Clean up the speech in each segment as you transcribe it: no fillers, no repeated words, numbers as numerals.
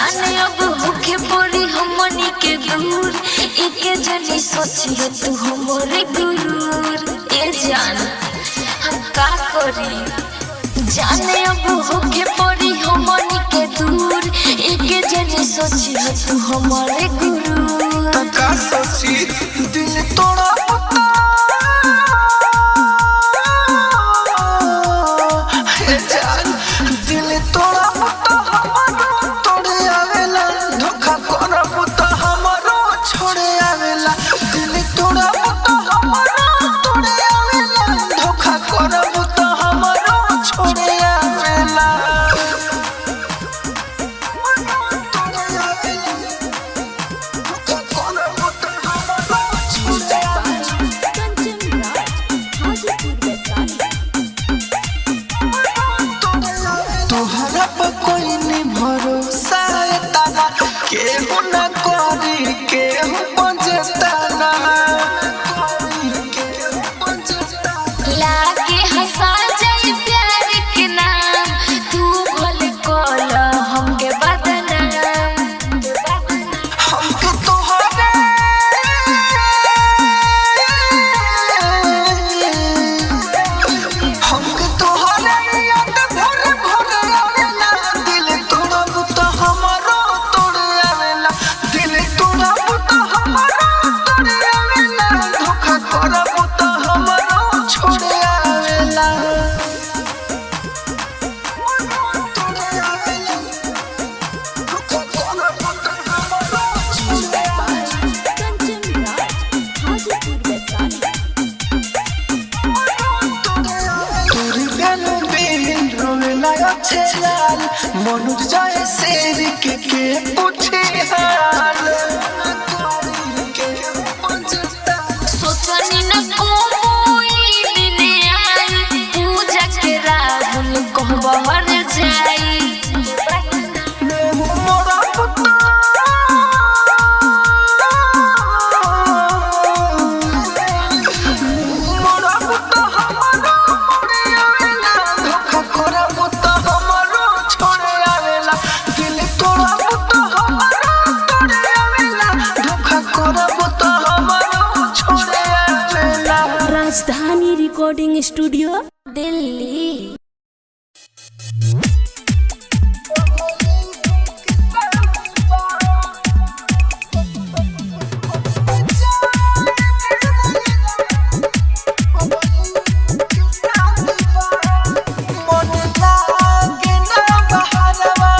जाने अब होके पड़ी हमनी के दूर एके जनी सोचिए तू हमरे गुरूर ए जान हम का करी जाने अब होके पड़ी हमनी के दूर एके जनी सोचिए तू हमरे गुरूर त का सोची दिल तोड़ा मनुज जाए शेर के पूछे हाल सोचनी न कोई दिने आई पूजा के राहुल कहबर जाई राजधानी रिकॉर्डिंग स्टूडियो दिल्ली। मन लागे ना बहरवा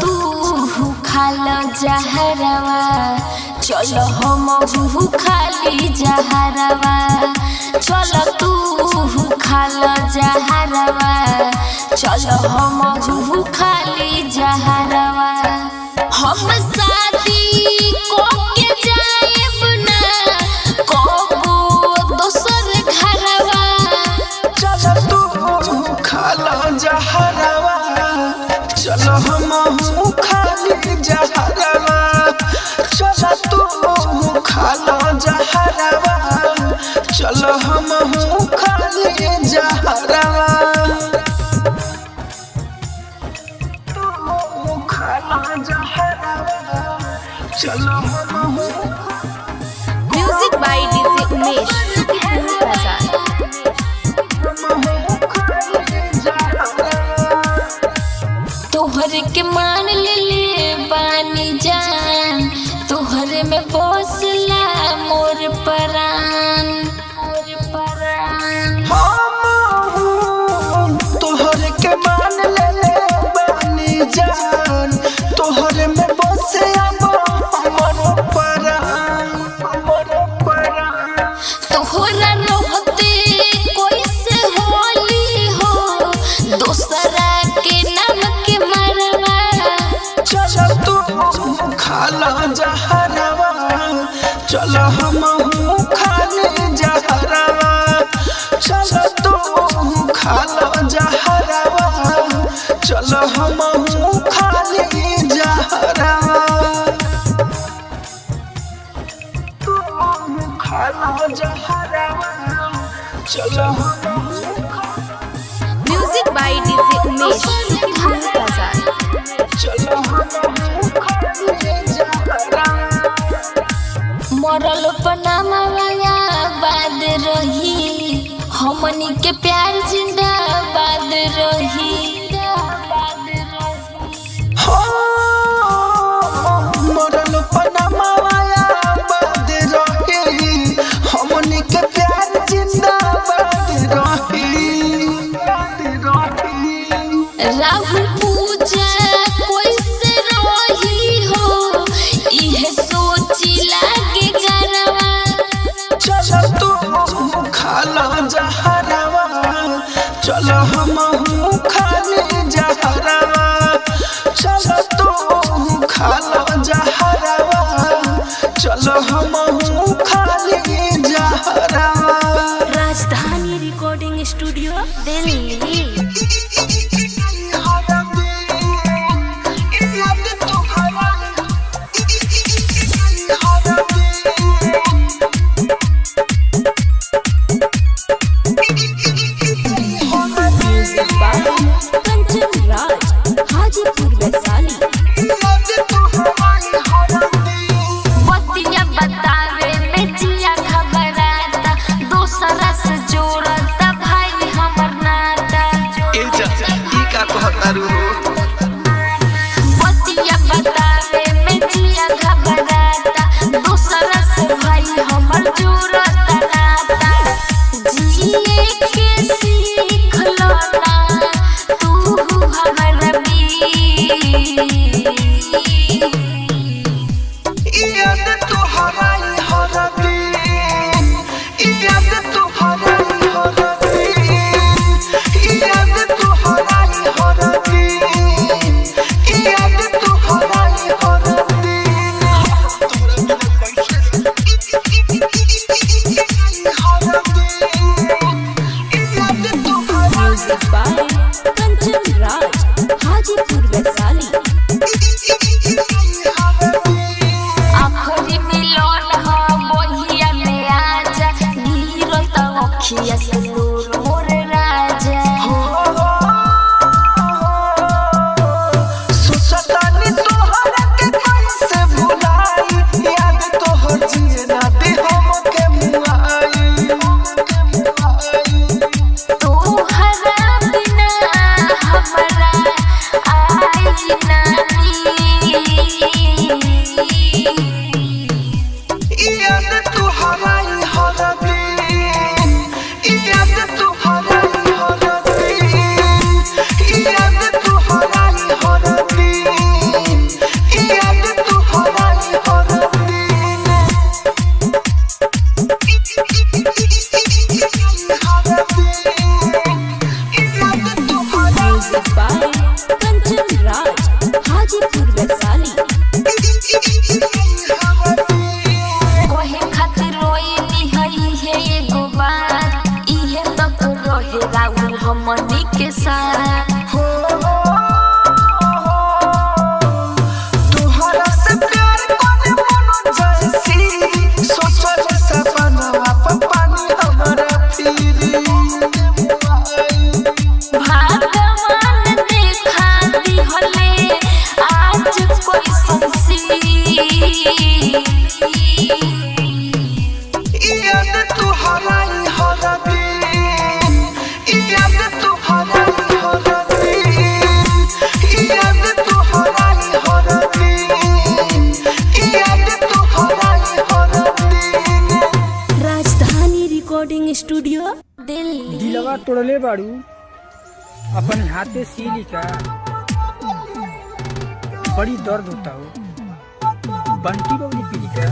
तू खाला जहरवा चलो हम खाली जहरवा चलो तू खाला जहरवा चलो हम खाली जहरवा हम शादी को के जाएब ना कबो दोसर घरवा चलो तू खाला जहरवा चलो हम खाली जहरवा चलो तू खाला जहरवा चलो हम खाली जहरवा तू खाला जहरवा चलो हम music by DJ Umesh Prasad. तोहरे के मान ले बानी जान तोहरे में बसला मोर परान तोहरे के मान ले बानी जान तोहरे में बसे हमर परान तोहरा रहते कैसे होली हो दोसरा के नाम के मरवा चलो तू खाला जहरवा चलो हम खाली जहरवा चलो तू खाला जहरवा चलो हम खाली जहरवा तू खाला जहरवा चलो music by DJ Umesh Prasad. चलो मरल पनामा बाद रही हमनी के प्यार जिंदाबाद रही मरल पनामा बाद रही हमनी के प्यार जिंदाबाद रही राहुल पूजा कैसे रही हो इहे सोची लागे गरवा चलो तू खाला जहरवा तोड़ले बाड़ू अपन हाथे सीली का बड़ी दर्द होता हो बंटी बबली पीली का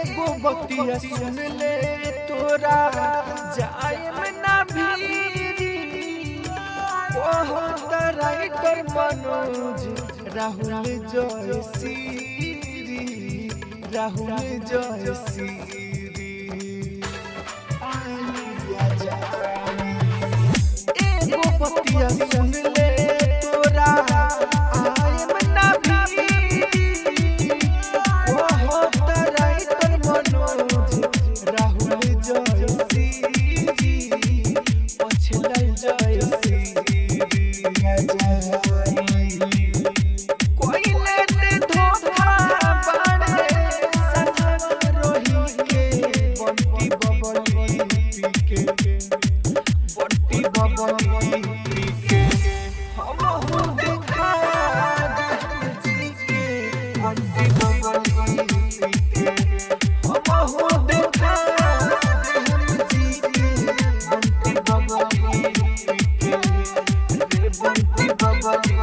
सुन ले तोरा जाए में ना भीरी बहुत राइटर मनोज राहुल जयश्री राहुल जयश्री एगो बतिया सुन ले तोरा आए में ना भीरी बहुत राइटर मनोज राहुल जयश्री पछला जयश्री कोई लेते धोखा बाड़े सनम रोही के बंटी बबली पी के बंटी बबली पी के हम हो देखा जी के बंटी बबली पी के हम हो देखा जी के बंटी बबली पी के रे बंटी बबली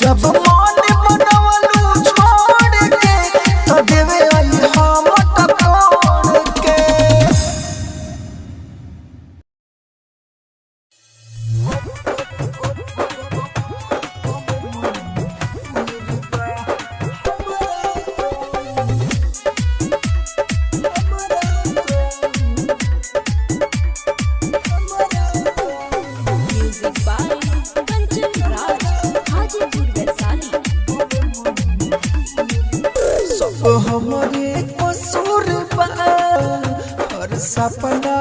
जब मन बनवलू छोड़ के तो देवे आई हम टकोर के म्यूजिक बाय कंचन राज हाजीपुर वैशाली। सब हमरे कसूर बा हर सपना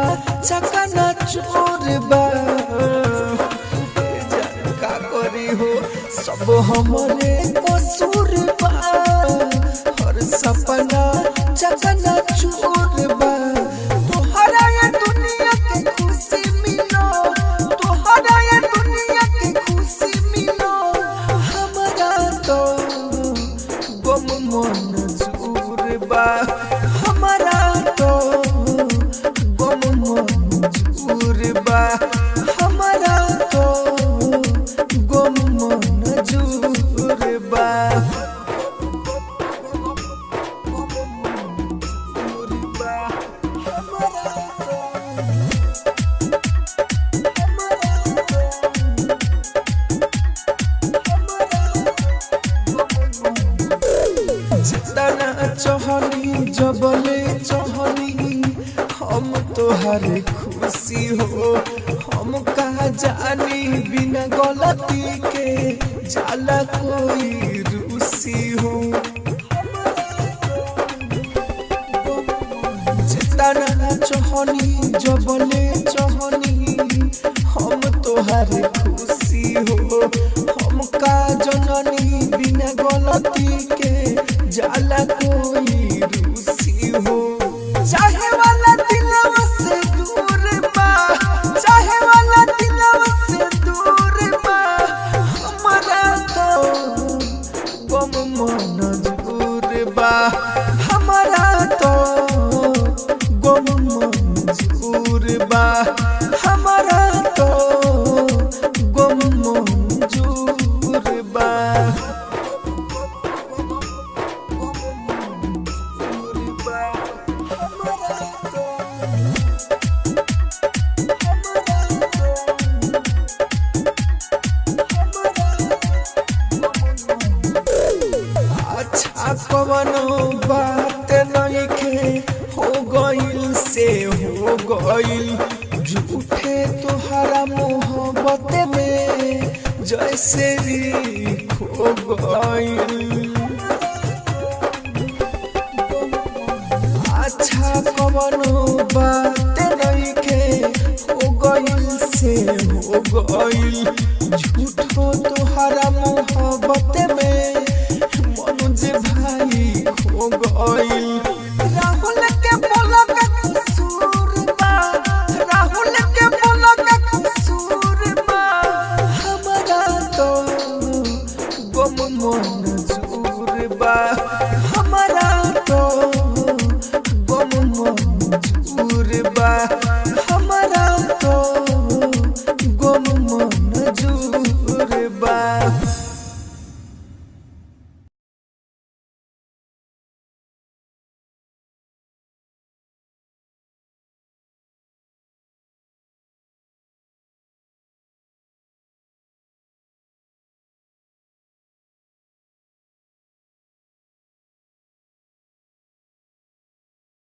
चकना चूर बा का करी हो सब हमरे कसूर बा हर सपना चकना चूर बा तोहरा ये दुनिया के खुशी मिलो तोहरा ये दुनिया के खुशी मिलो हमरा तो गम मंजूर बा हमरा तो गम मंजूर बा हमरा तो गम मंजूर बा जितना चहनी जबले चहनी हम तोहर खुशी हो हम कहा जानी बिना गलती के जाला कोई रूसी हो जितना चहनी जबले चहनी हम तोहर खुशी हो हम का जननी बिना गलती के जाला कोई रूसी हो चाहे वाला दिलवा से दूर बा चाहे वाला दिलवा से दूर बा हमारा तो गम मंजूर बा हमारा तो गम मंजूर बा हमारा तो गम मंजूर बा अच्छा कवनो बात नइखे हो गइल से हो गइल झूठे तोहरा मोहब्बत में जैसे भी खो गइल अच्छा कवनो बात नइखे हो गइल से हो गइल झूठो तोहरा मोहब्बत में मनोज भाई खो गइल राहुल के बोला का कसूर बा राहुल के बोला का कसूर बा हमारा तो गम मंजूर बा हमारा तो